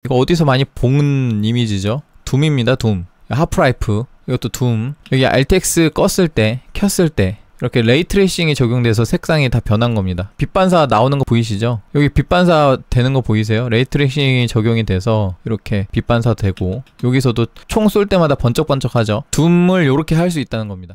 이거 어디서 많이 본 이미지죠? 둠입니다. 둠. 하프라이프. 이것도 둠. 여기 RTX 껐을 때, 켰을 때 이렇게 레이트레이싱이 적용돼서 색상이 다 변한 겁니다. 빛반사 나오는 거 보이시죠? 여기 빛반사 되는 거 보이세요? 레이트레이싱이 적용이 돼서 이렇게 빛반사 되고, 여기서도 총 쏠 때마다 번쩍번쩍하죠? 둠을 이렇게 할 수 있다는 겁니다.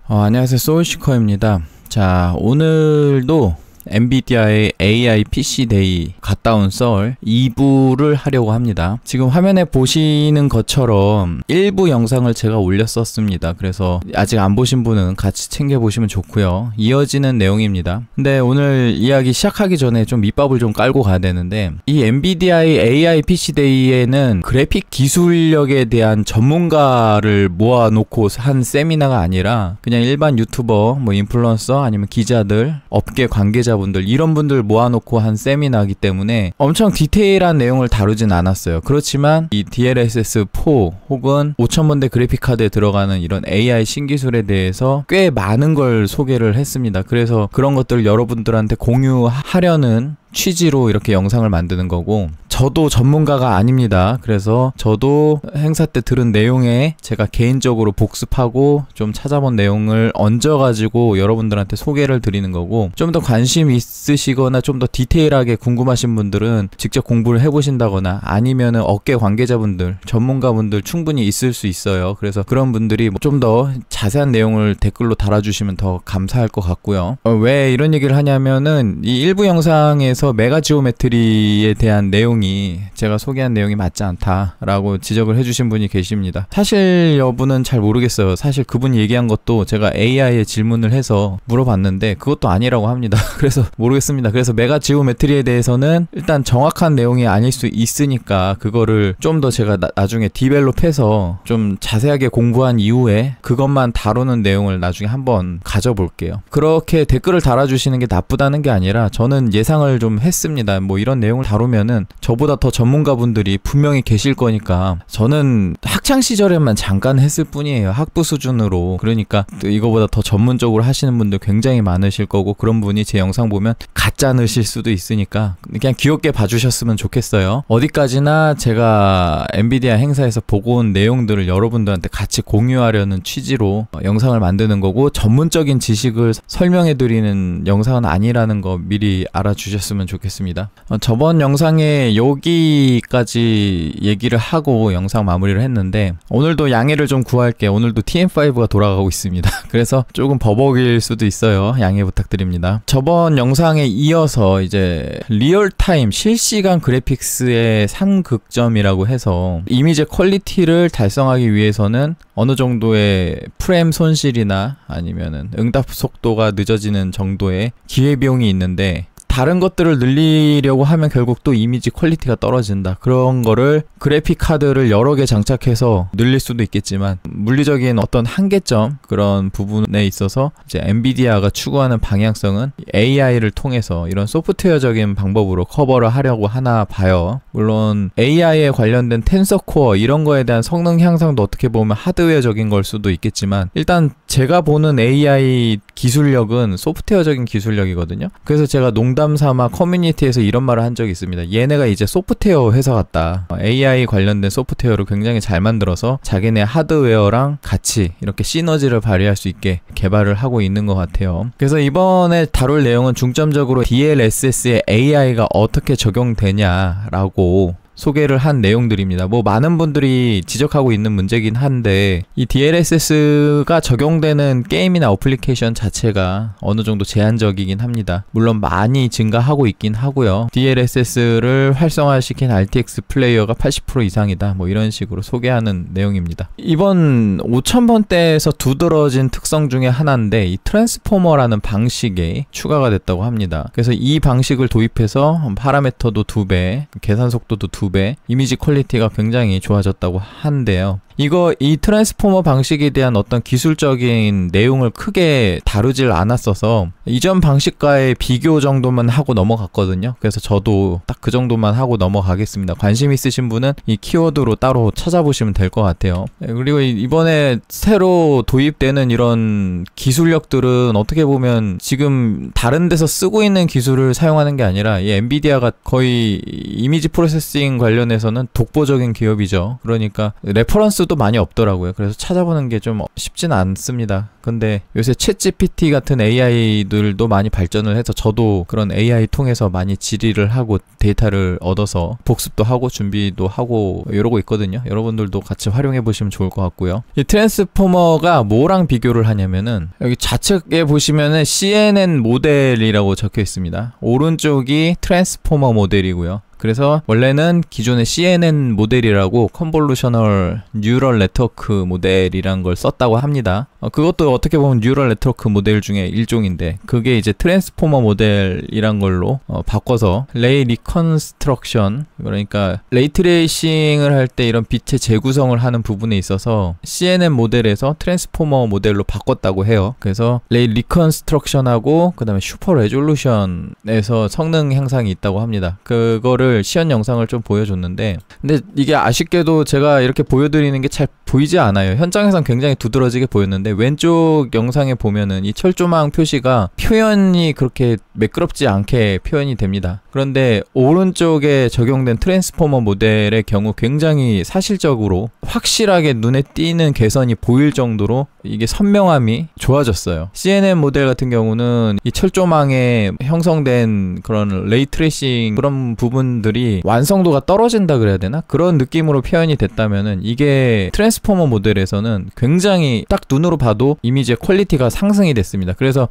안녕하세요, 소울시커입니다. 자, 오늘도 엔비디아의 AI PC 데이 갔다 온 썰 2부를 하려고 합니다. 지금 화면에 보시는 것처럼 1부 영상을 제가 올렸었습니다. 그래서 아직 안 보신 분은 같이 챙겨보시면 좋고요. 이어지는 내용입니다. 근데 오늘 이야기 시작하기 전에 좀 밑밥을 좀 깔고 가야 되는데, 이 엔비디아의 AI PC 데이에는 그래픽 기술력에 대한 전문가를 모아놓고 한 세미나가 아니라 그냥 일반 유튜버, 인플루언서 아니면 기자들, 업계 관계자 분들, 이런 분들 모아놓고 한 세미나이기 때문에 엄청 디테일한 내용을 다루진 않았어요. 그렇지만 이 DLSS4 혹은 5000번대 그래픽카드에 들어가는 이런 AI 신기술에 대해서 꽤 많은 걸 소개를 했습니다. 그래서 그런 것들을 여러분들한테 공유하려는 취지로 이렇게 영상을 만드는 거고, 저도 전문가가 아닙니다. 그래서 저도 행사 때 들은 내용에 제가 개인적으로 복습하고 좀 찾아본 내용을 얹어가지고 여러분들한테 소개를 드리는 거고, 좀 더 관심 있으시거나 좀 더 디테일하게 궁금하신 분들은 직접 공부를 해보신다거나 아니면은 업계 관계자분들, 전문가분들 충분히 있을 수 있어요. 그래서 그런 분들이 좀 더 자세한 내용을 댓글로 달아주시면 더 감사할 것 같고요. 왜 이런 얘기를 하냐면은 이 일부 영상에서 메가지오메트리에 대한 내용이 제가 소개한 내용이 맞지 않다라고 지적을 해주신 분이 계십니다. 사실 여부는 잘 모르겠어요. 사실 그분이 얘기한 것도 제가 AI에 질문을 해서 물어봤는데 그것도 아니라고 합니다. 그래서 모르겠습니다. 그래서 메가지오메트리에 대해서는 일단 정확한 내용이 아닐 수 있으니까 그거를 좀 더 제가 나중에 디벨롭해서 좀 자세하게 공부한 이후에 그것만 다루는 내용을 나중에 한번 가져볼게요. 그렇게 댓글을 달아주시는 게 나쁘다는 게 아니라 저는 예상을 좀 했습니다. 이런 내용을 다루면은 저보다 더 전문가분들이 분명히 계실 거니까. 저는 학창 시절에만 잠깐 했을 뿐이에요. 학부 수준으로. 그러니까 또 이거보다 더 전문적으로 하시는 분들 굉장히 많으실 거고, 그런 분이 제 영상 보면 가짜느실 수도 있으니까 그냥 귀엽게 봐주셨으면 좋겠어요. 어디까지나 제가 엔비디아 행사에서 보고 온 내용들을 여러분들한테 같이 공유하려는 취지로 영상을 만드는 거고, 전문적인 지식을 설명해드리는 영상은 아니라는 거 미리 알아주셨으면 좋겠습니다. 저번 영상에 여기까지 얘기를 하고 영상 마무리를 했는데, 오늘도 양해를 좀 구할게요. 오늘도 TM5가 돌아가고 있습니다. 그래서 조금 버벅일 수도 있어요. 양해 부탁드립니다. 저번 영상에 이어서 이제 리얼타임 실시간 그래픽스의 상극점이라고 해서 이미지 퀄리티를 달성하기 위해서는 어느 정도의 프레임 손실이나 아니면은 응답 속도가 늦어지는 정도의 기회비용이 있는데, 다른 것들을 늘리려고 하면 결국 또 이미지 퀄리티가 떨어진다. 그런 거를 그래픽 카드를 여러 개 장착해서 늘릴 수도 있겠지만, 물리적인 어떤 한계점, 그런 부분에 있어서 이제 엔비디아가 추구하는 방향성은 AI를 통해서 이런 소프트웨어적인 방법으로 커버를 하려고 하나 봐요. 물론 AI에 관련된 텐서코어 이런 거에 대한 성능 향상도 어떻게 보면 하드웨어적인 걸 수도 있겠지만, 일단 제가 보는 AI 기술력은 소프트웨어적인 기술력이거든요. 그래서 제가 농담삼아 커뮤니티에서 이런 말을 한 적이 있습니다. 얘네가 이제 소프트웨어 회사 같다. AI 관련된 소프트웨어를 굉장히 잘 만들어서 자기네 하드웨어랑 같이 이렇게 시너지를 발휘할 수 있게 개발을 하고 있는 것 같아요. 그래서 이번에 다룰 내용은 중점적으로 DLSS에 AI가 어떻게 적용되냐라고 소개를 한 내용들입니다. 많은 분들이 지적하고 있는 문제긴 한데, 이 DLSS가 적용되는 게임이나 어플리케이션 자체가 어느 정도 제한적이긴 합니다. 물론 많이 증가하고 있긴 하고요. DLSS를 활성화시킨 RTX 플레이어가 80% 이상이다. 이런 식으로 소개하는 내용입니다. 이번 5000번대에서 두드러진 특성 중에 하나인데, 이 트랜스포머라는 방식이 추가가 됐다고 합니다. 그래서 이 방식을 도입해서 파라미터도 2배, 계산 속도도 2배, 이미지 퀄리티가 굉장히 좋아졌다고 한대요. 이 트랜스포머 방식에 대한 어떤 기술적인 내용을 크게 다루질 않았어서 이전 방식과의 비교 정도만 하고 넘어갔거든요. 그래서 저도 딱 그 정도만 하고 넘어가겠습니다. 관심 있으신 분은 이 키워드로 따로 찾아보시면 될 것 같아요. 그리고 이번에 새로 도입되는 이런 기술력들은 어떻게 보면 지금 다른 데서 쓰고 있는 기술을 사용하는 게 아니라 이 엔비디아가 거의 이미지 프로세싱 관련해서는 독보적인 기업이죠. 그러니까 레퍼런스도 많이 없더라고요. 그래서 찾아보는 게 좀 쉽진 않습니다. 근데 요새 챗GPT 같은 AI들도 많이 발전을 해서 저도 그런 AI 통해서 많이 질의를 하고 데이터를 얻어서 복습도 하고 준비도 하고 이러고 있거든요. 여러분들도 같이 활용해 보시면 좋을 것 같고요. 이 트랜스포머가 뭐랑 비교를 하냐면은 여기 좌측에 보시면은 CNN 모델이라고 적혀 있습니다. 오른쪽이 트랜스포머 모델이고요. 그래서 원래는 기존의 CNN 모델이라고 컨볼루셔널 뉴럴 네트워크 모델이란 걸 썼다고 합니다. 그것도 어떻게 보면 뉴럴 네트워크 모델 중에 일종인데 그게 이제 트랜스포머 모델이란 걸로 바꿔서 레이 리컨스트럭션, 그러니까 레이 트레이싱을 할 때 이런 빛의 재구성을 하는 부분에 있어서 CNN 모델에서 트랜스포머 모델로 바꿨다고 해요. 그래서 레이 리컨스트럭션하고 그 다음에 슈퍼 레졸루션에서 성능 향상이 있다고 합니다. 그거를 시연 영상을 좀 보여줬는데, 근데 이게 아쉽게도 제가 이렇게 보여드리는 게 잘 보이지 않아요. 현장에선 굉장히 두드러지게 보였는데 왼쪽 영상에 보면은 이 철조망 표시가 표현이 그렇게 매끄럽지 않게 표현이 됩니다. 그런데 오른쪽에 적용된 트랜스포머 모델의 경우 굉장히 사실적으로 확실하게 눈에 띄는 개선이 보일 정도로 이게 선명함이 좋아졌어요. CNN 모델 같은 경우는 이 철조망에 형성된 그런 레이 트레이싱 그런 부분들이 완성도가 떨어진다 그래야 되나? 그런 느낌으로 표현이 됐다면은 이게 트랜스포머 모델에서는 굉장히 딱 눈으로 봐도 이미지의 퀄리티가 상승이 됐습니다. 그래서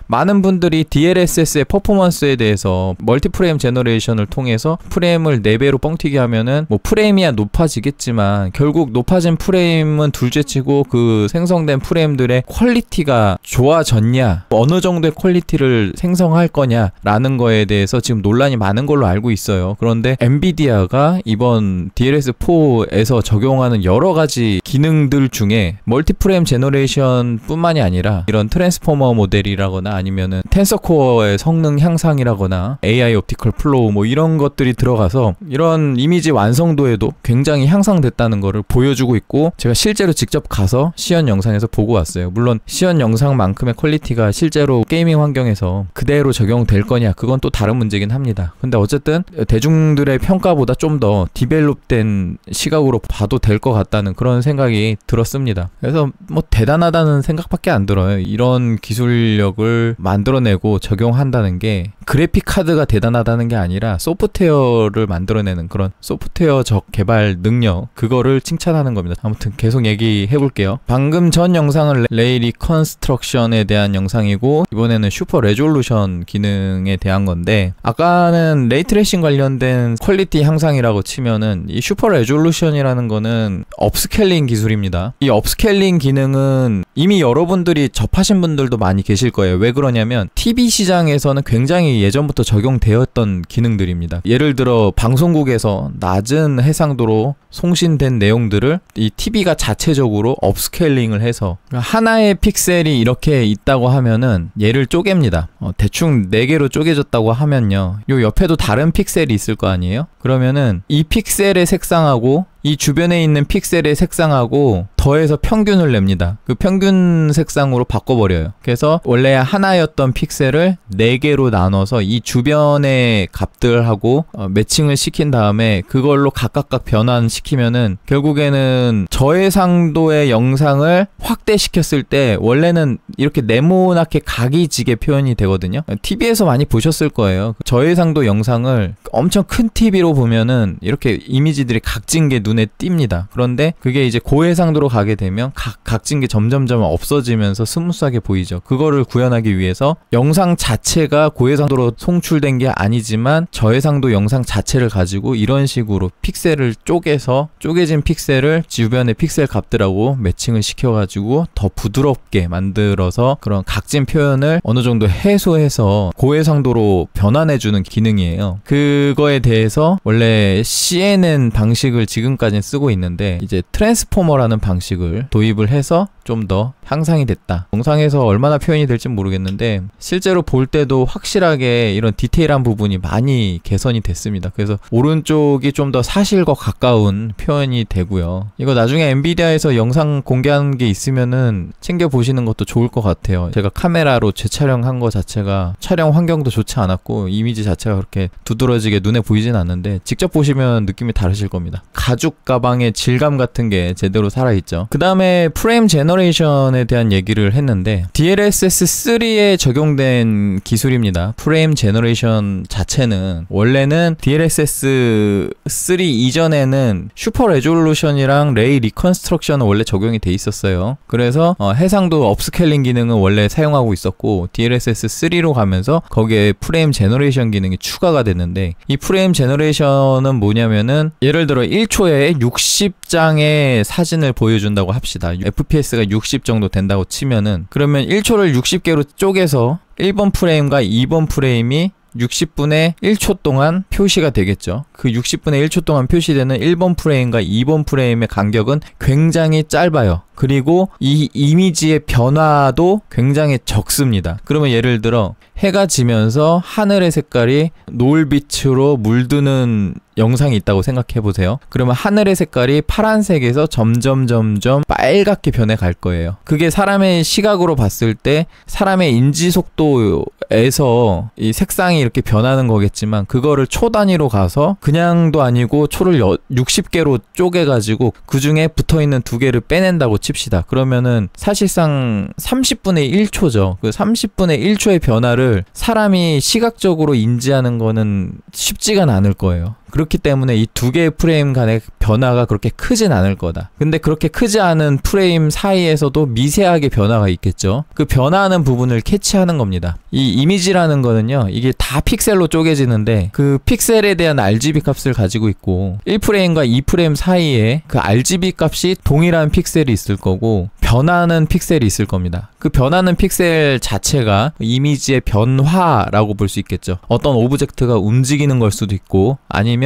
많은 분들이 DLSS의 퍼포먼스에 대해서 멀티프레임 제너레이션을 통해서 프레임을 4배로 뻥튀기 하면은 뭐 프레임이야 높아지겠지만 결국 높아진 프레임은 둘째치고 그 생성된 프레임들의 퀄리티가 좋아졌냐, 어느 정도의 퀄리티를 생성할 거냐 라는 거에 대해서 지금 논란이 많은 걸로 알고 있어요. 그런데 엔비디아가 이번 DLS4에서 적용하는 여러 가지 기능들 중에 멀티프레임 제너레이션 뿐만이 아니라 이런 트랜스포머 모델이라거나 아니면은 텐서코어의 성능 향상이라거나 AI 옵티컬 플로우 뭐 이런 것들이 들어가서 이런 이미지 완성도에도 굉장히 향상됐다는 거를 보여주고 있고, 제가 실제로 직접 가서 시연 영상에서 보고 왔어요. 물론 시연 영상만큼의 퀄리티가 실제로 게이밍 환경에서 그대로 적용될 거냐 그건 또 다른 문제긴 합니다. 근데 어쨌든 대중들의 평가보다 좀 더 디벨롭된 시각으로 봐도 될 것 같다는 그런 생각이 들었습니다. 그래서 뭐 대단하다는 생각밖에 안 들어요. 이런 기술력을 만들어내고 적용한다는 게 그래픽 카드가 대단하다는 게 아니라 소프트웨어를 만들어내는 그런 소프트웨어적 개발 능력, 그거를 칭찬하는 겁니다. 아무튼 계속 얘기해 볼게요. 방금 전 영상은 레이 리컨스트럭션에 대한 영상이고 이번에는 슈퍼 레졸루션 기능에 대한 건데, 아까는 레이 트레이싱 관련된 퀄리티 향상이라고 치면은 이 슈퍼 레졸루션이라는 거는 업스케일링 기술입니다. 이 업스케일링 기능은 이미 여러분들이 접하신 분들도 많이 계실 거예요. 왜 그러냐면 TV 시장에서는 굉장히 예전부터 적용되었던 기능들입니다. 예를 들어 방송국에서 낮은 해상도로 송신된 내용들을 이 TV가 자체적으로 업스케일링을 해서 하나의 픽셀이 이렇게 있다고 하면은 얘를 쪼갭니다. 대충 4개로 쪼개졌다고 하면요, 요 옆에도 다른 픽셀이 있을 거 아니에요? 그러면은 이 픽셀의 색상하고 이 주변에 있는 픽셀의 색상하고 더해서 평균을 냅니다. 그 평균 색상으로 바꿔버려요. 그래서 원래 하나였던 픽셀을 4개로 나눠서 이 주변의 값들하고 매칭을 시킨 다음에 그걸로 각각 변환시키면은 결국에는 저해상도의 영상을 확대시켰을 때 원래는 이렇게 네모나게 각이 지게 표현이 되거든요. TV에서 많이 보셨을 거예요. 저해상도 영상을 엄청 큰 TV로 보면은 이렇게 이미지들이 각진 게 눈에 띕니다. 그런데 그게 이제 고해상도로 가게 되면 각진 게 점점점 없어지면서 스무스하게 보이죠. 그거를 구현하기 위해서 영상 자체가 고해상도로 송출된 게 아니지만 저해상도 영상 자체를 가지고 이런 식으로 픽셀을 쪼개서 쪼개진 픽셀을 주변의 픽셀 값들하고 매칭을 시켜가지고 더 부드럽게 만들어서 그런 각진 표현을 어느 정도 해소해서 고해상도로 변환해주는 기능이에요. 그거에 대해서 원래 CNN 방식을 지금까지 지금까지는 쓰고 있는데 이제 트랜스포머라는 방식을 도입을 해서 좀 더 향상이 됐다. 영상에서 얼마나 표현이 될지 모르겠는데 실제로 볼 때도 확실하게 이런 디테일한 부분이 많이 개선이 됐습니다. 그래서 오른쪽이 좀 더 사실과 가까운 표현이 되고요. 이거 나중에 엔비디아에서 영상 공개하는 게 있으면은 챙겨보시는 것도 좋을 것 같아요. 제가 카메라로 재촬영한 거 자체가 촬영 환경도 좋지 않았고 이미지 자체가 그렇게 두드러지게 눈에 보이진 않는데 직접 보시면 느낌이 다르실 겁니다. 가죽 가방의 질감 같은 게 제대로 살아있죠. 그 다음에 프레임 제너레이션에 대한 얘기를 했는데 DLSS3에 적용된 기술입니다. 프레임 제너레이션 자체는 원래는 DLSS3 이전에는 슈퍼 레졸루션이랑 레이 리컨스트럭션은 원래 적용이 돼 있었어요. 그래서 해상도 업스케일링 기능은 원래 사용하고 있었고 DLSS3로 가면서 거기에 프레임 제너레이션 기능이 추가가 됐는데 이 프레임 제너레이션은 뭐냐면은 예를 들어 1초에 60장의 사진을 보여준다고 합시다. FPS가 60 정도 된다고 치면은 그러면 1초를 60개로 쪼개서 1번 프레임과 2번 프레임이 60분의 1초 동안 표시가 되겠죠. 그 60분의 1초 동안 표시되는 1번 프레임과 2번 프레임의 간격은 굉장히 짧아요. 그리고 이 이미지의 변화도 굉장히 적습니다. 그러면 예를 들어 해가 지면서 하늘의 색깔이 노을빛으로 물드는 영상이 있다고 생각해 보세요. 그러면 하늘의 색깔이 파란색에서 점점 빨갛게 변해 갈 거예요. 그게 사람의 시각으로 봤을 때 사람의 인지 속도에서 이 색상이 이렇게 변하는 거겠지만 그거를 초 단위로 가서 그냥도 아니고 초를 60개로 쪼개가지고 그 중에 붙어있는 2개를 빼낸다고 칩시다. 그러면은 사실상 30분의 1초죠. 그 30분의 1초의 변화를 사람이 시각적으로 인지하는 거는 쉽지가 않을 거예요. 그렇기 때문에 이 2개의 프레임 간의 변화가 그렇게 크진 않을 거다. 근데 그렇게 크지 않은 프레임 사이에서도 미세하게 변화가 있겠죠. 그 변화하는 부분을 캐치하는 겁니다. 이 이미지라는 거는요, 이게 다 픽셀로 쪼개지는데 그 픽셀에 대한 RGB 값을 가지고 있고 1프레임과 2프레임 사이에 그 RGB 값이 동일한 픽셀이 있을 거고 변하는 픽셀이 있을 겁니다. 그 변하는 픽셀 자체가 이미지의 변화라고 볼 수 있겠죠. 어떤 오브젝트가 움직이는 걸 수도 있고 아니면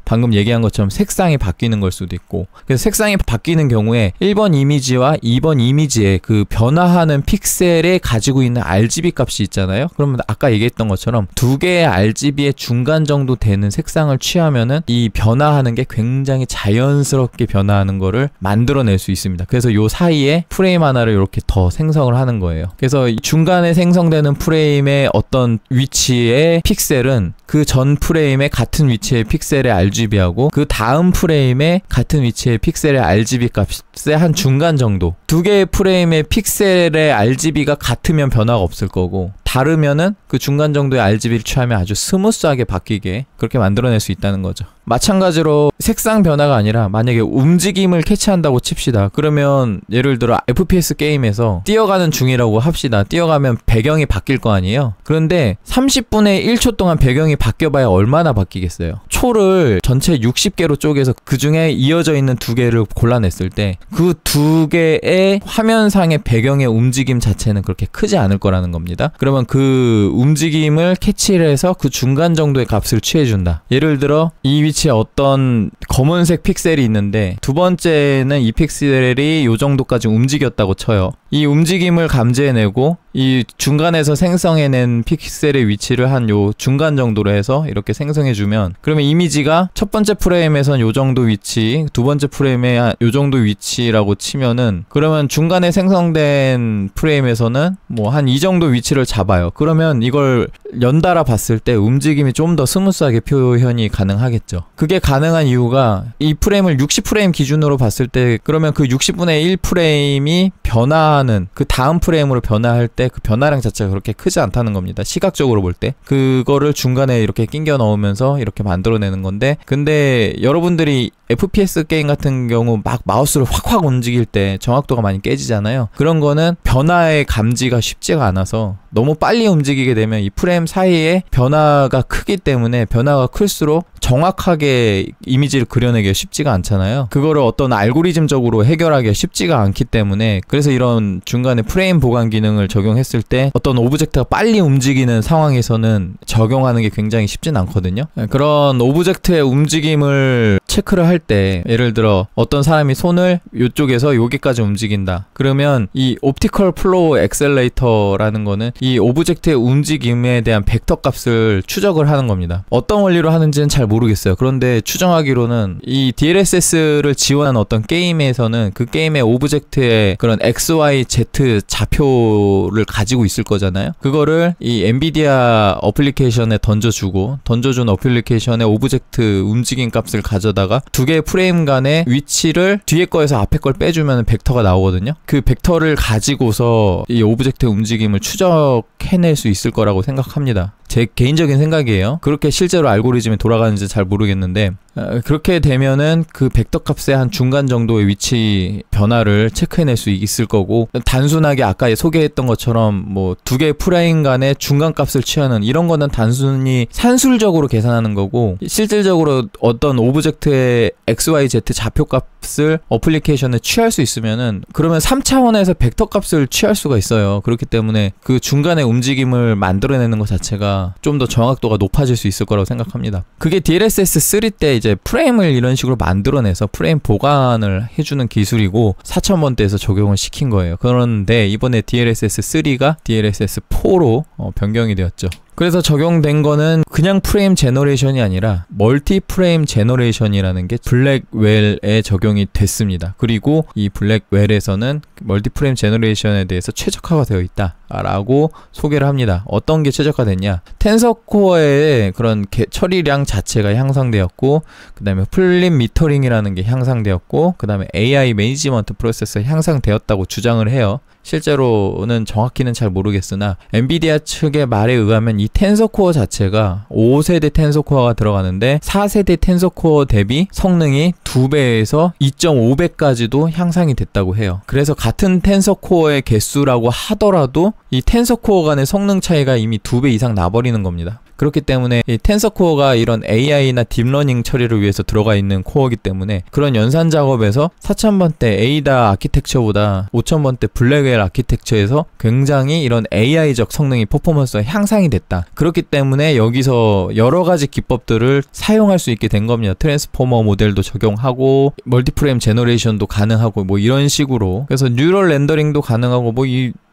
방금 얘기한 것처럼 색상이 바뀌는 걸 수도 있고 그래서 색상이 바뀌는 경우에 1번 이미지와 2번 이미지의 그 변화하는 픽셀에 가지고 있는 RGB 값이 있잖아요. 그러면 아까 얘기했던 것처럼 2개의 RGB의 중간 정도 되는 색상을 취하면은 이 변화하는 게 굉장히 자연스럽게 변화하는 거를 만들어낼 수 있습니다. 그래서 요 사이에 프레임 하나를 이렇게 더 생성을 하는 거예요. 그래서 중간에 생성되는 프레임의 어떤 위치의 픽셀은 그 전 프레임의 같은 위치의 픽셀의 RGB하고 그 다음 프레임의 같은 위치의 픽셀의 RGB 값의 한 중간 정도 2개의 프레임의 픽셀의 RGB가 같으면 변화가 없을 거고 다르면은 그 중간 정도의 RGB를 취하면 아주 스무스하게 바뀌게 그렇게 만들어낼 수 있다는 거죠. 마찬가지로 색상 변화가 아니라 만약에 움직임을 캐치한다고 칩시다. 그러면 예를 들어 FPS 게임에서 뛰어가는 중이라고 합시다. 뛰어가면 배경이 바뀔 거 아니에요. 그런데 30분의 1초 동안 배경이 바뀌어봐야 얼마나 바뀌겠어요. 초를 전체 60개로 쪼개서 그 중에 이어져 있는 2개를 골라냈을 때 그 2개의 화면상의 배경의 움직임 자체는 그렇게 크지 않을 거라는 겁니다. 그러면 그 움직임을 캐치를 해서 그 중간 정도의 값을 취해준다. 예를 들어 이 위치에 어떤 검은색 픽셀이 있는데 두 번째는 이 픽셀이 요 정도까지 움직였다고 쳐요. 이 움직임을 감지해내고 이 중간에서 생성해낸 픽셀의 위치를 한 요 중간 정도로 해서 이렇게 생성해주면 그러면 이미지가 첫 번째 프레임에선 요 정도 위치, 두 번째 프레임에 요 정도 위치라고 치면은 그러면 중간에 생성된 프레임에서는 뭐 한 이 정도 위치를 잡아요. 그러면 이걸 연달아 봤을 때 움직임이 좀 더 스무스하게 표현이 가능하겠죠. 그게 가능한 이유가 이 프레임을 60프레임 기준으로 봤을 때 그러면 그 60분의 1프레임이 변화하는 그 다음 프레임으로 변화할 때 그 변화량 자체가 그렇게 크지 않다는 겁니다. 시각적으로 볼 때. 그거를 중간에 이렇게 끼겨 넣으면서 이렇게 만들어내는 건데 근데 여러분들이 FPS 게임 같은 경우 막 마우스를 확확 움직일 때 정확도가 많이 깨지잖아요. 그런 거는 변화의 감지가 쉽지가 않아서 너무 빨리 움직이게 되면 이 프레임 사이에 변화가 크기 때문에 변화가 클수록 정확하게 이미지를 그려내기가 쉽지가 않잖아요. 그거를 어떤 알고리즘적으로 해결하기가 쉽지가 않기 때문에 그래서 이런 중간에 프레임 보관 기능을 적용했을 때 어떤 오브젝트가 빨리 움직이는 상황에서는 적용하는 게 굉장히 쉽진 않거든요. 그런 오브젝트의 움직임을 체크를 할 할 때 예를 들어 어떤 사람이 손을 이쪽에서 여기까지 움직인다. 그러면 이 옵티컬 플로우 엑셀레이터라는 거는 이 오브젝트의 움직임에 대한 벡터 값을 추적을 하는 겁니다. 어떤 원리로 하는지는 잘 모르겠어요. 그런데 추정하기로는 이 DLSS를 지원한 어떤 게임에서는 그 게임의 오브젝트의 그런 XYZ 좌표를 가지고 있을 거잖아요. 그거를 이 엔비디아 어플리케이션에 던져준 어플리케이션의 오브젝트 움직임 값을 가져다가 두 개의 프레임 간의 위치를 뒤에 거에서 앞에 걸 빼주면 벡터가 나오거든요. 그 벡터를 가지고서 이 오브젝트의 움직임을 추적해낼 수 있을 거라고 생각합니다. 제 개인적인 생각이에요. 그렇게 실제로 알고리즘이 돌아가는지 잘 모르겠는데 그렇게 되면은 그 벡터 값의 한 중간 정도의 위치 변화를 체크해낼 수 있을 거고, 단순하게 아까 소개했던 것처럼 뭐 두 개의 프레임 간의 중간 값을 취하는 이런 거는 단순히 산술적으로 계산하는 거고, 실질적으로 어떤 오브젝트의 XYZ 좌표 값을 어플리케이션에 취할 수 있으면은 그러면 3차원에서 벡터 값을 취할 수가 있어요. 그렇기 때문에 그 중간의 움직임을 만들어내는 것 자체가 좀 더 정확도가 높아질 수 있을 거라고 생각합니다. 그게 DLSS 3 때 이제 프레임을 이런 식으로 만들어내서 프레임 보관을 해주는 기술이고 4000번대에서 적용을 시킨 거예요. 그런데 이번에 DLSS 3가 DLSS 4로 변경이 되었죠. 그래서 적용된 거는 그냥 프레임 제너레이션이 아니라 멀티 프레임 제너레이션이라는 게 블랙웰에 적용이 됐습니다. 그리고 이 블랙웰에서는 멀티 프레임 제너레이션에 대해서 최적화가 되어 있다 라고 소개를 합니다. 어떤 게 최적화됐냐? 텐서코어의 그런 처리량 자체가 향상되었고, 그 다음에 플립 미터링이라는 게 향상되었고, 그 다음에 AI 매니지먼트 프로세스가 향상되었다고 주장을 해요. 실제로는 정확히는 잘 모르겠으나 엔비디아 측의 말에 의하면 이 텐서코어 자체가 5세대 텐서코어가 들어가는데 4세대 텐서코어 대비 성능이 2배에서 2.5배까지도 향상이 됐다고 해요. 그래서 같은 텐서코어의 개수라고 하더라도 이 텐서코어 간의 성능 차이가 이미 2배 이상 나버리는 겁니다. 그렇기 때문에 이 텐서코어가 이런 AI나 딥러닝 처리를 위해서 들어가 있는 코어이기 때문에 그런 연산 작업에서 4000번대 에이다 아키텍처보다 5000번대 블랙웰 아키텍처에서 굉장히 이런 AI적 성능이 퍼포먼스가 향상이 됐다. 그렇기 때문에 여기서 여러 가지 기법들을 사용할 수 있게 된 겁니다. 트랜스포머 모델도 적용하고 멀티프레임 제너레이션도 가능하고 뭐 이런 식으로, 그래서 뉴럴 렌더링도 가능하고 뭐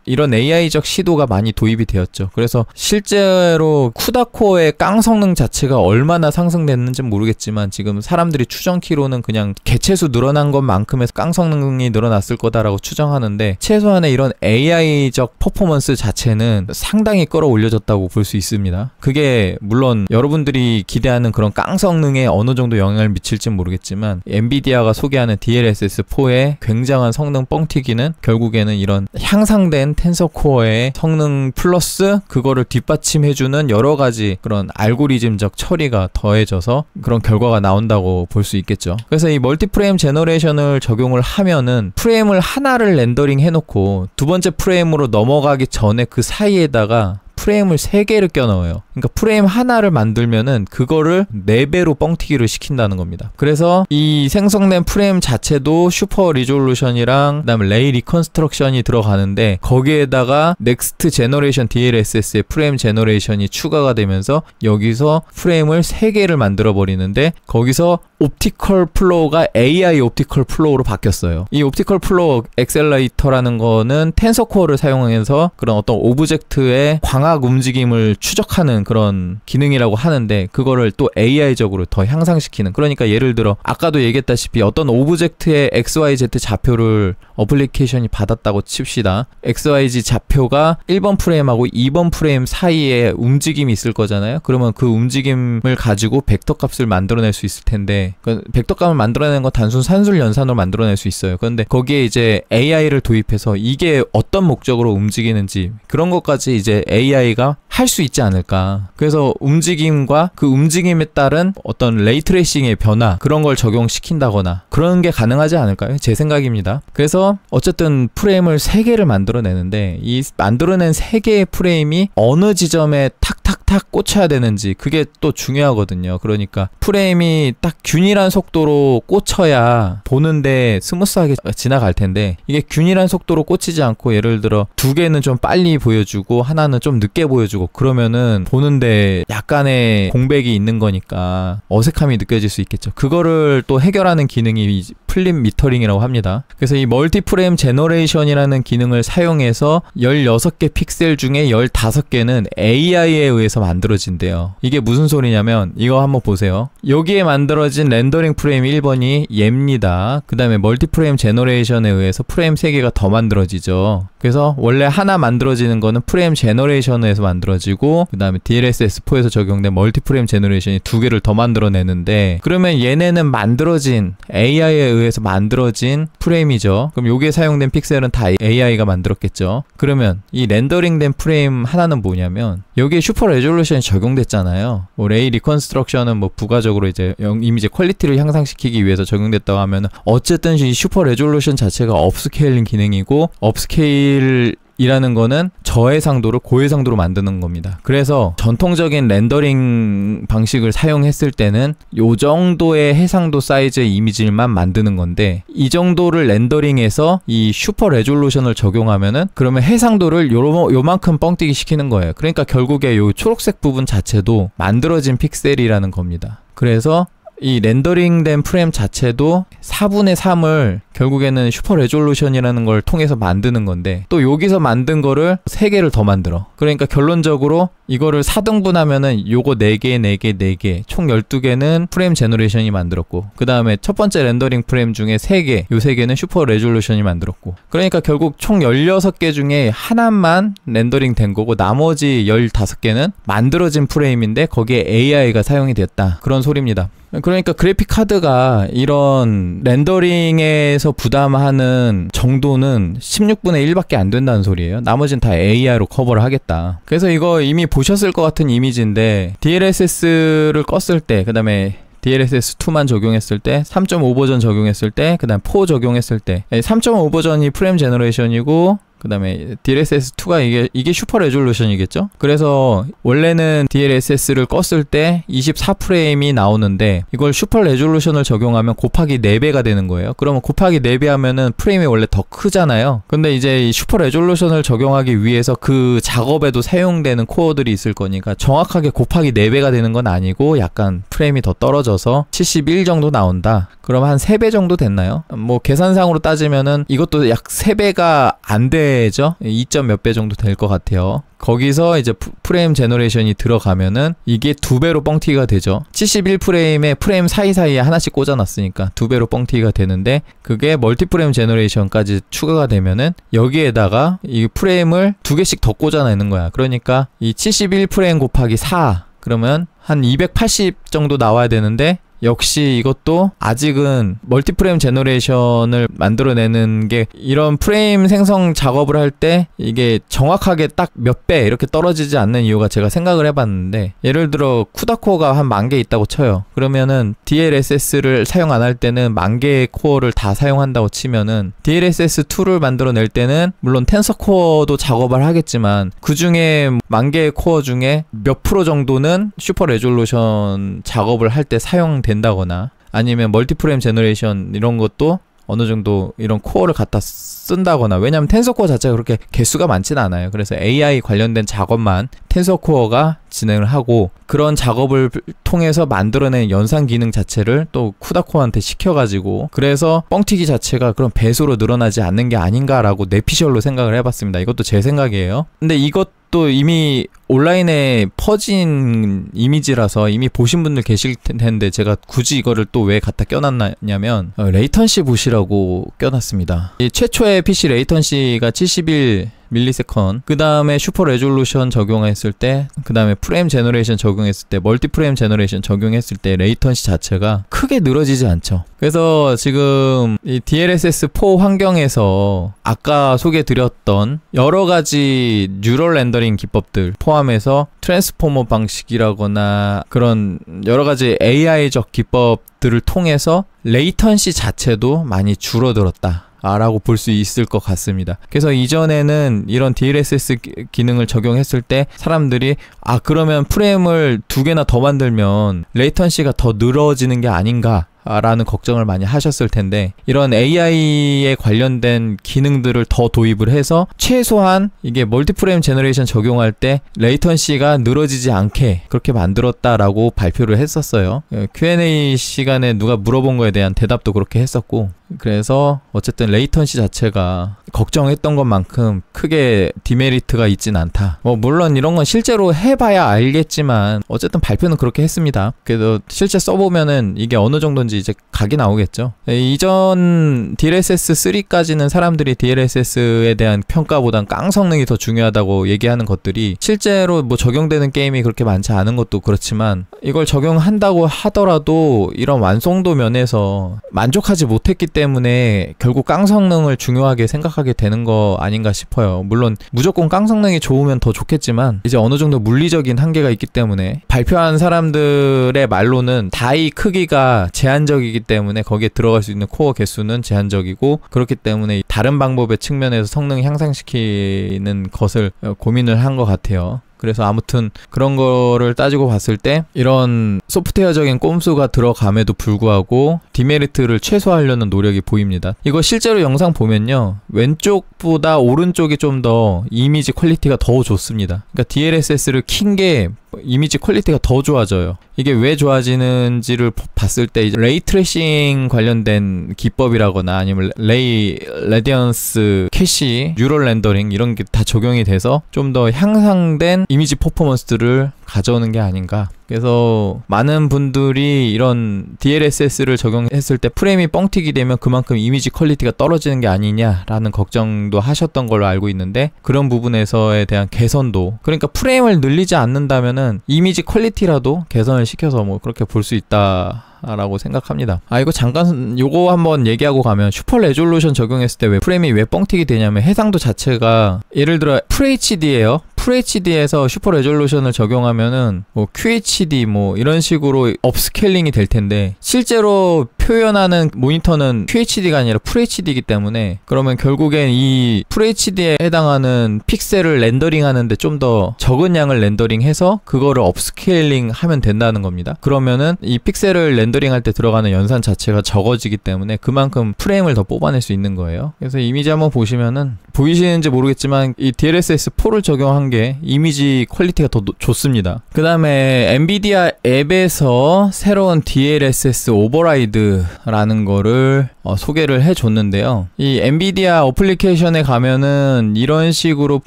이런 AI적 시도가 많이 도입이 되었죠. 그래서 실제로 쿠다코어의 깡 성능 자체가 얼마나 상승됐는지는 모르겠지만 지금 사람들이 추정키로는 그냥 개체수 늘어난 것만큼의 깡 성능이 늘어났을 거다라고 추정하는데, 최소한의 이런 AI적 퍼포먼스 자체는 상당히 끌어올려졌다고 볼 수 있습니다. 그게 물론 여러분들이 기대하는 그런 깡 성능에 어느 정도 영향을 미칠지는 모르겠지만 엔비디아가 소개하는 DLSS4의 굉장한 성능 뻥튀기는 결국에는 이런 향상된 텐서코어의 성능 플러스 그거를 뒷받침해주는 여러가지 그런 알고리즘적 처리가 더해져서 그런 결과가 나온다고 볼 수 있겠죠. 그래서 이 멀티프레임 제너레이션을 적용을 하면은 프레임을 하나를 렌더링 해놓고 두 번째 프레임으로 넘어가기 전에 그 사이에다가 프레임을 3개를 껴넣어요. 그러니까 프레임 하나를 만들면은 그거를 4배로 뻥튀기를 시킨다는 겁니다. 그래서 이 생성된 프레임 자체도 슈퍼 리졸루션이랑 그다음에 레이 리컨스트럭션이 들어가는데, 거기에다가 넥스트 제너레이션 DLSS의 프레임 제너레이션이 추가가 되면서 여기서 프레임을 3개를 만들어 버리는데, 거기서 옵티컬 플로우가 AI 옵티컬 플로우로 바뀌었어요. 이 옵티컬 플로우 엑셀레이터라는 거는 텐서코어를 사용해서 그런 어떤 오브젝트의 광학 움직임을 추적하는 그런 기능이라고 하는데, 그거를 또 AI적으로 더 향상시키는, 그러니까 예를 들어 아까도 얘기했다시피 어떤 오브젝트의 XYZ 좌표를 어플리케이션이 받았다고 칩시다. XYZ 좌표가 1번 프레임하고 2번 프레임 사이에 움직임이 있을 거잖아요. 그러면 그 움직임을 가지고 벡터 값을 만들어낼 수 있을 텐데, 그 벡터 값을 만들어내는 건 단순 산술 연산으로 만들어낼 수 있어요. 그런데 거기에 이제 AI를 도입해서 이게 어떤 목적으로 움직이는지 그런 것까지 이제 AI가 할 수 있지 않을까. 그래서 움직임과 그 움직임에 따른 어떤 레이트레이싱의 변화, 그런 걸 적용시킨다거나 그런 게 가능하지 않을까요? 제 생각입니다. 그래서 어쨌든 프레임을 3개를 만들어내는데, 이 만들어낸 3개의 프레임이 어느 지점에 탁탁탁 꽂혀야 되는지 그게 또 중요하거든요. 그러니까 프레임이 딱 균일한 속도로 꽂혀야 보는데 스무스하게 지나갈 텐데, 이게 균일한 속도로 꽂히지 않고 예를 들어 2개는 좀 빨리 보여주고 하나는 좀 늦게 보여주고 떨어지고 그러면은 보는데 약간의 공백이 있는 거니까 어색함이 느껴질 수 있겠죠. 그거를 또 해결하는 기능이 플립 미터링이라고 합니다. 그래서 이 멀티 프레임 제너레이션이라는 기능을 사용해서 16개 픽셀 중에 15개는 AI에 의해서 만들어진대요. 이게 무슨 소리냐면 이거 한번 보세요. 여기에 만들어진 렌더링 프레임 1번이 얘입니다. 그 다음에 멀티 프레임 제너레이션에 의해서 프레임 3개가 더 만들어지죠. 그래서 원래 하나 만들어지는 거는 프레임 제너레이션에서 만들어지고 그 다음에 DLSS4에서 적용된 멀티 프레임 제너레이션이 2개를 더 만들어내는데, 그러면 얘네는 만들어진 AI에 의해서 만들어진 프레임이죠. 그럼 여기에 사용된 픽셀은 다 AI가 만들었겠죠. 그러면 이 렌더링된 프레임 하나는 뭐냐면 여기에 슈퍼 레졸루션이 적용됐잖아요. 뭐 레이 리컨스트럭션은 뭐 부가적으로 이제 이미지 퀄리티를 향상시키기 위해서 적용됐다고 하면은 어쨌든 이 슈퍼 레졸루션 자체가 업스케일링 기능이고, 업스케일 이라는 거는 저해상도를 고해상도로 만드는 겁니다. 그래서 전통적인 렌더링 방식을 사용했을 때는 요 정도의 해상도 사이즈의 이미지만 만드는 건데, 이 정도를 렌더링해서 이 슈퍼 레졸루션을 적용하면은 그러면 해상도를 요만큼 뻥튀기 시키는 거예요. 그러니까 결국에 요 초록색 부분 자체도 만들어진 픽셀이라는 겁니다. 그래서 이 렌더링된 프레임 자체도 4분의 3을 결국에는 슈퍼 레졸루션이라는 걸 통해서 만드는 건데, 또 여기서 만든 거를 3개를 더 만들어. 그러니까 결론적으로 이거를 4등분하면은 요거 4개, 4개, 4개 총 12개는 프레임 제너레이션이 만들었고, 그 다음에 첫 번째 렌더링 프레임 중에 3개, 요 3개는 슈퍼 레졸루션이 만들었고, 그러니까 결국 총 16개 중에 하나만 렌더링 된 거고 나머지 15개는 만들어진 프레임인데 거기에 AI가 사용이 됐다, 그런 소리입니다. 그러니까 그래픽 카드가 이런 렌더링에서 부담하는 정도는 16분의 1밖에 안 된다는 소리예요. 나머지는 다 AI로 커버를 하겠다. 그래서 이거 이미 보셨을 것 같은 이미지인데, DLSS를 껐을 때, 그 다음에 DLSS2만 적용했을 때, 3.5 버전 적용했을 때, 그 다음 4 적용했을 때, 3.5 버전이 프레임 제너레이션이고, 그 다음에 DLSS2가 이게 슈퍼 레졸루션이겠죠? 그래서 원래는 DLSS를 껐을 때 24프레임이 나오는데 이걸 슈퍼 레졸루션을 적용하면 곱하기 4배가 되는 거예요. 그러면 곱하기 4배 하면은 프레임이 원래 더 크잖아요. 근데 이제 이 슈퍼 레졸루션을 적용하기 위해서 그 작업에도 사용되는 코어들이 있을 거니까 정확하게 곱하기 4배가 되는 건 아니고 약간 프레임이 더 떨어져서 71 정도 나온다. 그럼 한 3배 정도 됐나요? 뭐 계산상으로 따지면은 이것도 약 3배가 안 되죠? 2점 몇 배 정도 될 것 같아요. 거기서 이제 프레임 제너레이션이 들어가면은 이게 2배로 뻥튀기가 되죠. 71프레임에 프레임 사이사이에 하나씩 꽂아놨으니까 2배로 뻥튀기가 되는데, 그게 멀티프레임 제너레이션까지 추가가 되면은 여기에다가 이 프레임을 2개씩 더 꽂아내는 거야. 그러니까 이 71프레임 곱하기 4 그러면 한 280 정도 나와야 되는데, 역시 이것도 아직은 멀티프레임 제너레이션을 만들어내는 게 이런 프레임 생성 작업을 할 때 이게 정확하게 딱 몇 배 이렇게 떨어지지 않는 이유가, 제가 생각을 해봤는데, 예를 들어 쿠다코어가 한 10,000개 있다고 쳐요. 그러면은 DLSS를 사용 안 할 때는 10,000개의 코어를 다 사용한다고 치면은 DLSS2를 만들어낼 때는 물론 텐서 코어도 작업을 하겠지만 그 중에 10,000개의 코어 중에 몇 프로 정도는 슈퍼 레졸루션 작업을 할 때 사용된다거나, 아니면 멀티프레임 제너레이션 이런 것도 어느 정도 이런 코어를 갖다 쓴다거나, 왜냐면 텐서 코어 자체가 그렇게 개수가 많지는 않아요. 그래서 AI 관련된 작업만 텐서 코어가 진행을 하고, 그런 작업을 통해서 만들어낸 연산 기능 자체를 또 쿠다코어한테 시켜가지고, 그래서 뻥튀기 자체가 그런 배수로 늘어나지 않는 게 아닌가라고 뇌피셜로 생각을 해봤습니다. 이것도 제 생각이에요. 근데 이것도 이미 온라인에 퍼진 이미지라서 이미 보신 분들 계실 텐데, 제가 굳이 이거를 또 왜 갖다 껴놨냐면 레이턴시 보시라고 껴놨습니다. 이 최초의 PC 레이턴시가 71ms, 그 다음에 슈퍼 레졸루션 적용했을 때, 그 다음에 프레임 제너레이션 적용했을 때, 멀티 프레임 제너레이션 적용했을 때 레이턴시 자체가 크게 늘어지지 않죠. 그래서 지금 이 DLSS4 환경에서 아까 소개드렸던 여러가지 뉴럴 렌더링 기법들 포함해서 트랜스포머 방식이라거나 그런 여러가지 AI적 기법들을 통해서 레이턴시 자체도 많이 줄어들었다 라고 볼 수 있을 것 같습니다. 그래서 이전에는 이런 DLSS 기능을 적용했을 때 사람들이 그러면 프레임을 2개나 더 만들면 레이턴시가 더 늘어지는 게 아닌가 라는 걱정을 많이 하셨을 텐데, 이런 AI에 관련된 기능들을 더 도입을 해서 최소한 이게 멀티프레임 제너레이션 적용할 때 레이턴시가 늘어지지 않게 그렇게 만들었다라고 발표를 했었어요. Q&A 시간에 누가 물어본 거에 대한 대답도 그렇게 했었고, 그래서 어쨌든 레이턴시 자체가 걱정했던 것만큼 크게 디메리트가 있진 않다. 물론 이런 건 실제로 해봐야 알겠지만 어쨌든 발표는 그렇게 했습니다. 그래도 실제 써보면은 이게 어느 정도인지 이제 각이 나오겠죠. 이전 DLSS 3까지는 사람들이 DLSS에 대한 평가보단 깡 성능이 더 중요하다고 얘기하는 것들이 실제로 뭐 적용되는 게임이 그렇게 많지 않은 것도 그렇지만, 이걸 적용한다고 하더라도 이런 완성도 면에서 만족하지 못했기 때문에 결국 깡 성능을 중요하게 생각하게 되는 거 아닌가 싶어요. 물론 무조건 깡 성능이 좋으면 더 좋겠지만 이제 어느 정도 물리적인 한계가 있기 때문에, 발표한 사람들의 말로는 다이 크기가 제한적이기 때문에 거기에 들어갈 수 있는 코어 개수는 제한적이고, 그렇기 때문에 다른 방법의 측면에서 성능을 향상시키는 것을 고민을 한 것 같아요. 그래서 아무튼 그런 거를 따지고 봤을 때 이런 소프트웨어적인 꼼수가 들어감에도 불구하고 디메리트를 최소화하려는 노력이 보입니다. 이거 실제로 영상 보면요, 왼쪽보다 오른쪽이 좀 더 이미지 퀄리티가 더 좋습니다. 그러니까 DLSS를 킨 게 이미지 퀄리티가 더 좋아져요. 이게 왜 좋아지는지를 봤을 때 이제 레이 트레이싱 관련된 기법이라거나 아니면 레이 레디언스 캐시 뉴럴 렌더링 이런 게 다 적용이 돼서 좀 더 향상된 이미지 퍼포먼스들을 가져오는 게 아닌가. 그래서 많은 분들이 이런 DLSS를 적용했을 때 프레임이 뻥튀기 되면 그만큼 이미지 퀄리티가 떨어지는 게 아니냐라는 걱정도 하셨던 걸로 알고 있는데, 그런 부분에서에 대한 개선도, 그러니까 프레임을 늘리지 않는다면은 이미지 퀄리티라도 개선을 시켜서 뭐 그렇게 볼 수 있다 라고 생각합니다. 이거 잠깐 요거 한번 얘기하고 가면, 슈퍼 레졸루션 적용했을 때 왜 프레임이 왜 뻥튀기 되냐면, 해상도 자체가 예를 들어 FHD예요. FHD에서 슈퍼 레졸루션을 적용하면은 뭐 QHD 뭐 이런 식으로 업스케일링이 될 텐데, 실제로 표현하는 모니터는 QHD가 아니라 FHD이기 때문에, 그러면 결국엔 이 FHD에 해당하는 픽셀을 렌더링 하는데 좀 더 적은 양을 렌더링해서 그거를 업스케일링 하면 된다는 겁니다. 그러면은 이 픽셀을 렌더링 할 때 들어가는 연산 자체가 적어지기 때문에 그만큼 프레임을 더 뽑아낼 수 있는 거예요. 그래서 이미지 한번 보시면은, 보이시는지 모르겠지만 이 DLSS4를 적용한 게 이미지 퀄리티가 더 좋습니다. 그 다음에 엔비디아 앱에서 새로운 DLSS 오버라이드라는 거를 소개를 해줬는데요. 이 엔비디아 어플리케이션에 가면은 이런 식으로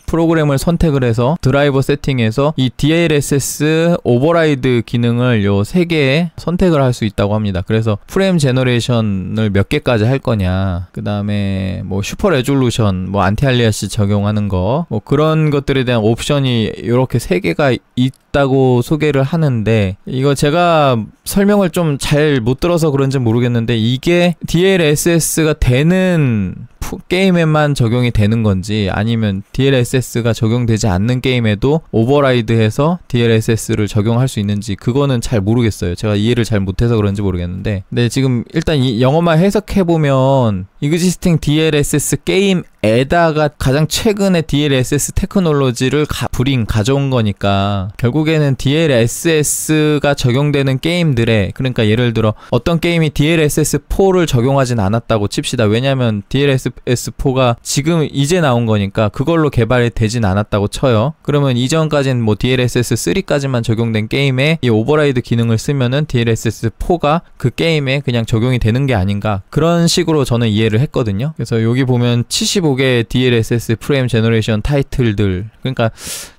프로그램을 선택을 해서 드라이버 세팅에서 이 DLSS 오버라이드 기능을 요 3개에 선택을 할 수 있다고 합니다. 그래서 프레임 제너레이션을 몇 개까지 할 거냐, 그 다음에 뭐 슈퍼 레졸루션, 뭐 안티알리아시 적용하는 거, 뭐 그런 것들에 대한 옵션이 이렇게 3개가 있다고 소개를 하는데, 이거 제가 설명을 좀 잘 못 들어서 그런지 모르겠는데, 이게 DLSS가 되는 게임에만 적용이 되는 건지, 아니면 DLSS가 적용되지 않는 게임에도 오버라이드해서 DLSS를 적용할 수 있는지, 그거는 잘 모르겠어요. 제가 이해를 잘 못해서 그런지 모르겠는데, 근데 지금 일단 이 영어만 해석해보면 existing DLSS 게임에다가 가장 최근에 DLSS 테크놀로지를 가져온 거니까, 결국에는 DLSS가 적용되는 게임들에, 그러니까 예를 들어 어떤 게임이 DLSS4를 적용하진 않았다고 칩시다. 왜냐면 DLSS4가 지금 이제 나온 거니까 그걸로 개발이 되진 않았다고 쳐요. 그러면 이전까지는 뭐 DLSS3까지만 적용된 게임에 이 오버라이드 기능을 쓰면은 DLSS4가 그 게임에 그냥 적용이 되는 게 아닌가, 그런 식으로 저는 이해를 했거든요. 그래서 여기 보면 75개의 DLSS 프레임 제너레이션 타이틀들, 그러니까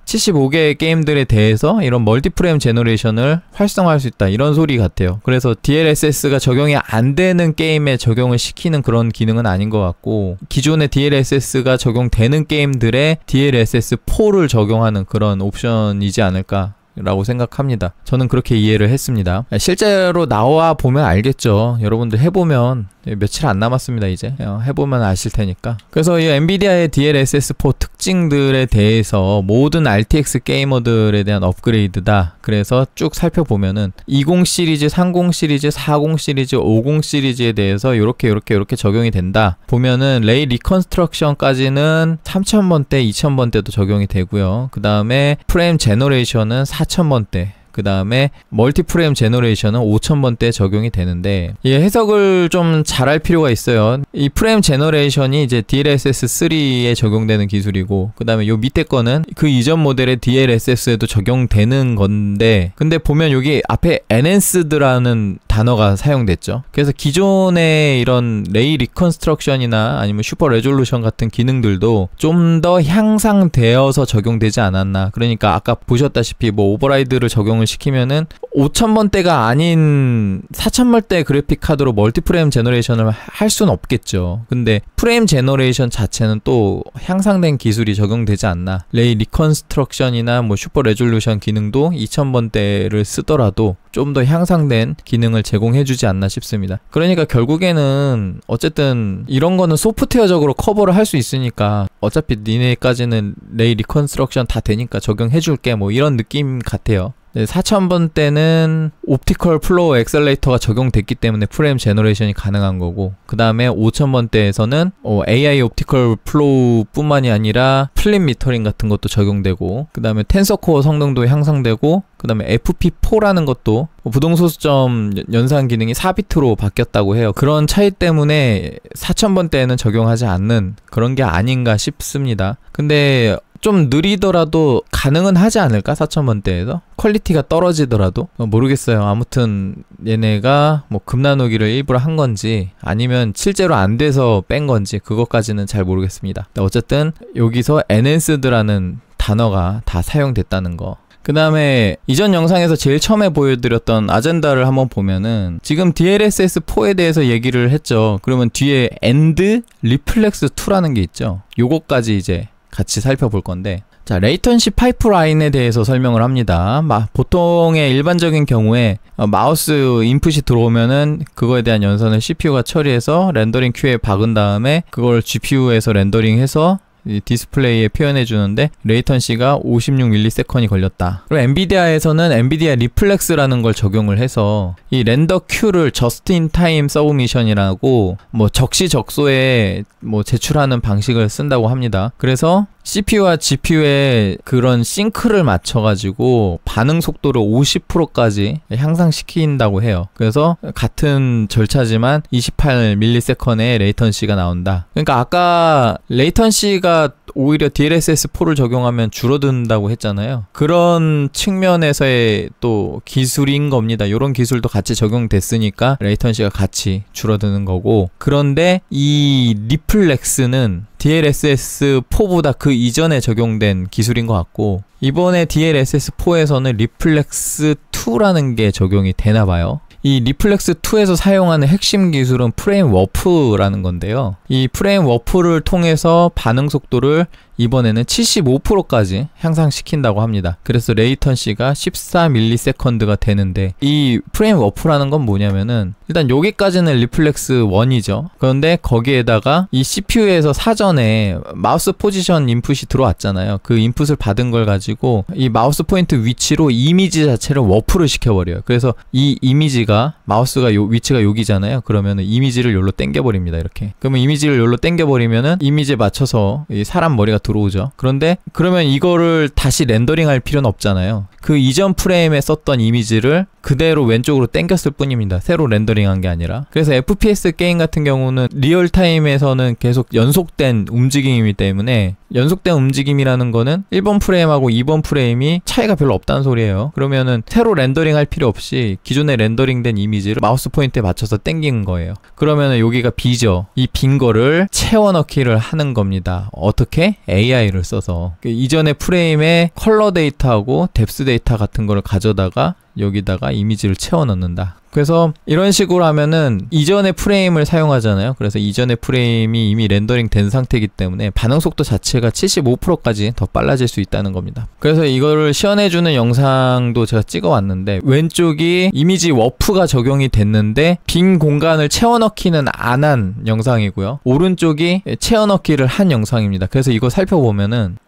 75개의 게임들에 대해서 이런 멀티프레임 제너레이션을 활성화할 수 있다, 이런 소리 같아요. 그래서 DLSS가 적용이 안 되는 게임에 적용을 시키는 그런 기능은 아닌 것 같고, 기존의 DLSS가 적용되는 게임들에 DLSS4를 적용하는 그런 옵션이지 않을까 라고 생각합니다. 저는 그렇게 이해를 했습니다. 실제로 나와 보면 알겠죠. 여러분들 해보면, 며칠 안 남았습니다. 이제 해보면 아실 테니까. 그래서 이 엔비디아의 DLSS4 특징들에 대해서 모든 RTX 게이머들에 대한 업그레이드다, 그래서 쭉 살펴보면은 20 시리즈, 30 시리즈, 40 시리즈, 50 시리즈에 대해서 이렇게 적용이 된다. 보면은 레이 리컨스트럭션까지는 3000번대, 2000번대도 적용이 되고요. 그 다음에 프레임 제너레이션은 4000번대, 그 다음에 멀티 프레임 제너레이션은 5000번대 적용이 되는데, 이 해석을 좀 잘할 필요가 있어요. 이 프레임 제너레이션이 이제 DLSS3에 적용되는 기술이고, 그 다음에 요 밑에 거는 그 이전 모델의 DLSS에도 적용되는 건데, 근데 보면 여기 앞에 enhance드라는 단어가 사용됐죠. 그래서 기존의 이런 레이 리컨스트럭션이나 아니면 슈퍼 레졸루션 같은 기능들도 좀 더 향상되어서 적용되지 않았나. 그러니까 아까 보셨다시피 뭐 오버라이드를 적용을 시키면은 5000번대가 아닌 4000번대 그래픽 카드로 멀티프레임 제너레이션을 할 수는 없겠죠. 근데 프레임 제너레이션 자체는 또 향상된 기술이 적용되지 않나. 레이 리컨스트럭션이나 뭐 슈퍼 레졸루션 기능도 2000번대를 쓰더라도 좀 더 향상된 기능을 제공해주지 않나 싶습니다. 그러니까 결국에는 어쨌든 이런 거는 소프트웨어적으로 커버를 할 수 있으니까 어차피 니네까지는 레이 리컨스트럭션 다 되니까 적용해줄게 뭐 이런 느낌 같아요. 4000번대는 옵티컬 플로우 엑셀레이터가 적용됐기 때문에 프레임 제너레이션이 가능한 거고, 그 다음에 5000번대에서는 AI 옵티컬 플로우 뿐만이 아니라 플립 미터링 같은 것도 적용되고, 그 다음에 텐서코어 성능도 향상되고, 그 다음에 FP4라는 것도 부동소수점 연산 기능이 4비트로 바뀌었다고 해요. 그런 차이 때문에 4000번대에는 적용하지 않는 그런 게 아닌가 싶습니다. 근데 좀 느리더라도 가능은 하지 않을까? 4000번대에서? 퀄리티가 떨어지더라도? 모르겠어요. 아무튼 얘네가 뭐 급 나누기를 일부러 한 건지 아니면 실제로 안 돼서 뺀 건지 그것까지는 잘 모르겠습니다. 어쨌든 여기서 enhance드라는 단어가 다 사용됐다는 거. 그 다음에 이전 영상에서 제일 처음에 보여드렸던 아젠다를 한번 보면은 지금 DLSS4에 대해서 얘기를 했죠. 그러면 뒤에 and reflex 2라는 게 있죠. 요거까지 이제 같이 살펴볼 건데, 자, 레이턴시 파이프라인에 대해서 설명을 합니다. 보통의 일반적인 경우에 마우스 인풋이 들어오면은 그거에 대한 연산을 CPU가 처리해서 렌더링 큐에 박은 다음에 그걸 GPU에서 렌더링해서 이 디스플레이에 표현해 주는데 레이턴시가 56ms이 걸렸다. 그리고 엔비디아에서는 엔비디아 리플렉스라는 걸 적용을 해서 이 렌더 큐를 저스트 인 타임 서브미션이라고 뭐 적시적소에 뭐 제출하는 방식을 쓴다고 합니다. 그래서 CPU와 GPU의 그런 싱크를 맞춰가지고 반응 속도를 50%까지 향상시킨다고 해요. 그래서 같은 절차지만 28ms의 레이턴시가 나온다. 그러니까 아까 레이턴시가 오히려 DLSS4를 적용하면 줄어든다고 했잖아요. 그런 측면에서의 또 기술인 겁니다. 이런 기술도 같이 적용됐으니까 레이턴시가 같이 줄어드는 거고, 그런데 이 리플렉스는 DLSS4보다 그 이전에 적용된 기술인 것 같고, 이번에 DLSS4에서는 리플렉스2라는 게 적용이 되나봐요. 이 리플렉스2에서 사용하는 핵심 기술은 프레임 워프라는 건데요. 이 프레임 워프를 통해서 반응 속도를 이번에는 75%까지 향상시킨다고 합니다. 그래서 레이턴시가 14ms가 되는데, 이 프레임 워프라는 건 뭐냐면은 일단 여기까지는 리플렉스 1이죠. 그런데 거기에다가 이 CPU에서 사전에 마우스 포지션 인풋이 들어왔잖아요. 그 인풋을 받은 걸 가지고 이 마우스 포인트 위치로 이미지 자체를 워프를 시켜버려요. 그래서 이 이미지가 마우스가 위치가 여기잖아요. 그러면은 이미지를 여기로 당겨버립니다. 이렇게. 그러면 이미지를 여기로 당겨버리면은 이미지에 맞춰서 이 사람 머리가 들어오죠. 그런데 그러면 이거를 다시 렌더링 할 필요는 없잖아요. 그 이전 프레임에 썼던 이미지를 그대로 왼쪽으로 당겼을 뿐입니다. 새로 렌더링한 게 아니라. 그래서 FPS 게임 같은 경우는 리얼타임에서는 계속 연속된 움직임이기 때문에, 연속된 움직임이라는 거는 1번 프레임하고 2번 프레임이 차이가 별로 없다는 소리예요. 그러면은 새로 렌더링 할 필요 없이 기존에 렌더링된 이미지를 마우스 포인트에 맞춰서 당기는 거예요. 그러면은 여기가 비죠. 이 빈 거를 채워 넣기를 하는 겁니다. 어떻게? AI를 써서. 이전의 프레임에 컬러 데이터하고 뎁스 데이터 같은 거를 가져다가 여기다가 이미지를 채워 넣는다. 그래서 이런 식으로 하면은 이전의 프레임을 사용하잖아요. 그래서 이전의 프레임이 이미 렌더링 된 상태이기 때문에 반응 속도 자체가 75%까지 더 빨라질 수 있다는 겁니다. 그래서 이거를 시연해주는 영상도 제가 찍어 왔는데, 왼쪽이 이미지 워프가 적용이 됐는데 빈 공간을 채워 넣기는 안 한 영상이고요. 오른쪽이 채워 넣기를 한 영상입니다. 그래서 이거 살펴보면은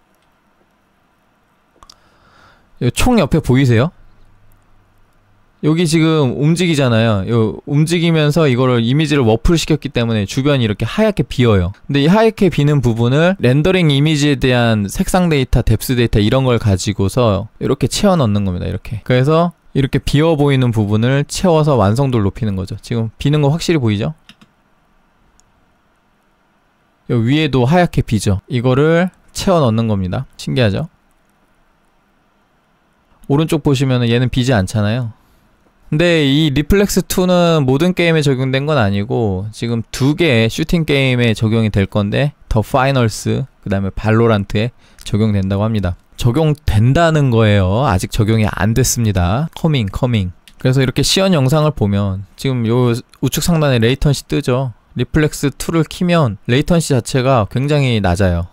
총 옆에 보이세요? 여기 지금 움직이잖아요. 움직이면서 이거를 이미지를 워프를 시켰기 때문에 주변이 이렇게 하얗게 비어요. 근데 이 하얗게 비는 부분을 렌더링 이미지에 대한 색상 데이터, 뎁스 데이터 이런 걸 가지고서 이렇게 채워 넣는 겁니다. 이렇게. 그래서 이렇게 비어 보이는 부분을 채워서 완성도를 높이는 거죠. 지금 비는 거 확실히 보이죠? 여기 위에도 하얗게 비죠. 이거를 채워 넣는 겁니다. 신기하죠? 오른쪽 보시면은 얘는 비지 않잖아요. 근데 이 리플렉스2는 모든 게임에 적용된 건 아니고 지금 2개의 슈팅 게임에 적용이 될 건데 더 파이널스 그 다음에 발로란트에 적용된다고 합니다. 적용된다는 거예요. 아직 적용이 안 됐습니다. 커밍. 그래서 이렇게 시연 영상을 보면 지금 요 우측 상단에 레이턴시 뜨죠. 리플렉스2를 키면 레이턴시 자체가 굉장히 낮아요.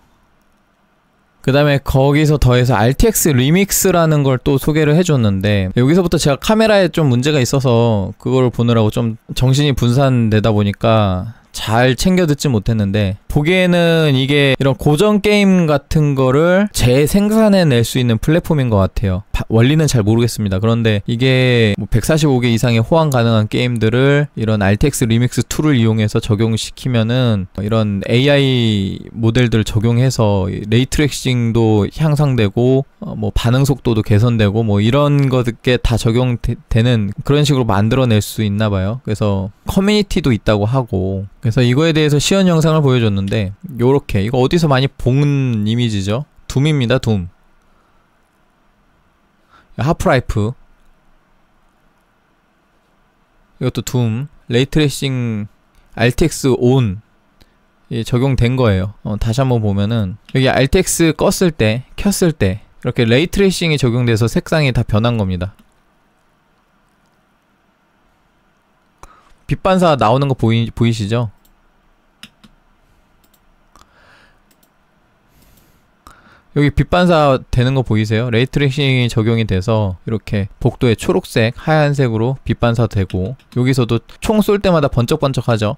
그 다음에 거기서 더해서 RTX 리믹스라는 걸 또 소개를 해줬는데 여기서부터 제가 카메라에 좀 문제가 있어서 그걸 보느라고 좀 정신이 분산되다 보니까 잘 챙겨 듣지 못했는데 보기에는 이게 이런 고전 게임 같은 거를 재생산해낼 수 있는 플랫폼인 것 같아요. 원리는 잘 모르겠습니다. 그런데 이게 뭐 145개 이상의 호환 가능한 게임들을 이런 RTX 리믹스 2를 이용해서 적용시키면은 이런 AI 모델들을 적용해서 레이트레이싱도 향상되고 뭐 반응 속도도 개선되고 뭐 이런 것게 다 적용되는 그런 식으로 만들어낼 수 있나 봐요. 그래서 커뮤니티도 있다고 하고 그래서 이거에 대해서 시연 영상을 보여줬는데 요렇게 이거 어디서 많이 본 이미지죠? 둠입니다. 둠. 하프라이프 이것도 둠 레이트레이싱 RTX ON 적용된 거예요. 다시 한번 보면은 여기 RTX 껐을 때 켰을 때 이렇게 레이트레이싱이 적용돼서 색상이 다 변한 겁니다. 빛 반사 나오는 거 보이시죠? 여기 빛 반사 되는 거 보이세요? 레이트레이싱이 적용이 돼서 이렇게 복도에 초록색, 하얀색으로 빛 반사 되고 여기서도 총 쏠 때마다 번쩍번쩍 하죠?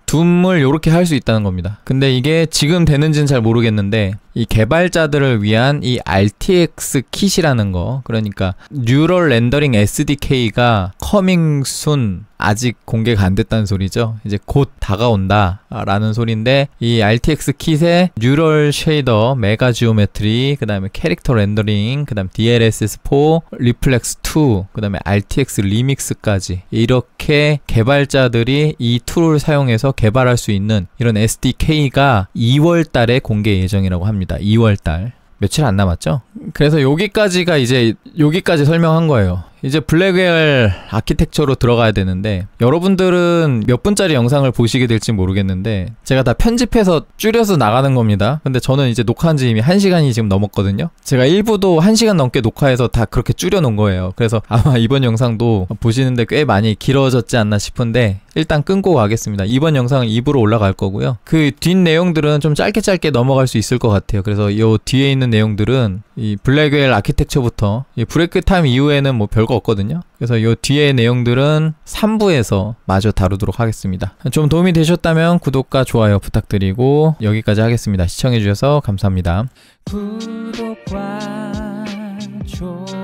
둠을 요렇게 할 수 있다는 겁니다. 근데 이게 지금 되는지는 잘 모르겠는데 이 개발자들을 위한 이 RTX 킷이라는 거 그러니까 뉴럴 렌더링 SDK가 커밍 순 아직 공개가 안 됐다는 소리죠. 이제 곧 다가온다 라는 소리인데 이 RTX 킷에 뉴럴 쉐이더, 메가 지오메트리, 그 다음에 캐릭터 렌더링, 그 다음 DLSS4, 리플렉스2, 그 다음에 RTX 리믹스까지 이렇게 개발자들이 이 툴을 사용해서 개발할 수 있는 이런 SDK가 2월달에 공개 예정이라고 합니다. 2월달. 며칠 안 남았죠? 그래서 여기까지가 이제 여기까지 설명한 거예요. 이제 블랙웰 아키텍처로 들어가야 되는데 여러분들은 몇 분짜리 영상을 보시게 될지 모르겠는데 제가 다 편집해서 줄여서 나가는 겁니다. 근데 저는 이제 녹화한 지 이미 1시간이 지금 넘었거든요. 제가 1부도 1시간 넘게 녹화해서 다 그렇게 줄여 놓은 거예요. 그래서 아마 이번 영상도 보시는데 꽤 많이 길어졌지 않나 싶은데 일단 끊고 가겠습니다. 이번 영상은 2부로 올라갈 거고요. 그 뒷 내용들은 좀 짧게 넘어갈 수 있을 것 같아요. 그래서 요 뒤에 있는 내용들은 이 블랙웰 아키텍처부터 이 브레이크 타임 이후에는 뭐 별거 없거든요. 그래서 요 뒤에 내용들은 3부에서 마저 다루도록 하겠습니다. 좀 도움이 되셨다면 구독과 좋아요 부탁드리고 여기까지 하겠습니다. 시청해주셔서 감사합니다. 구독과 좋아요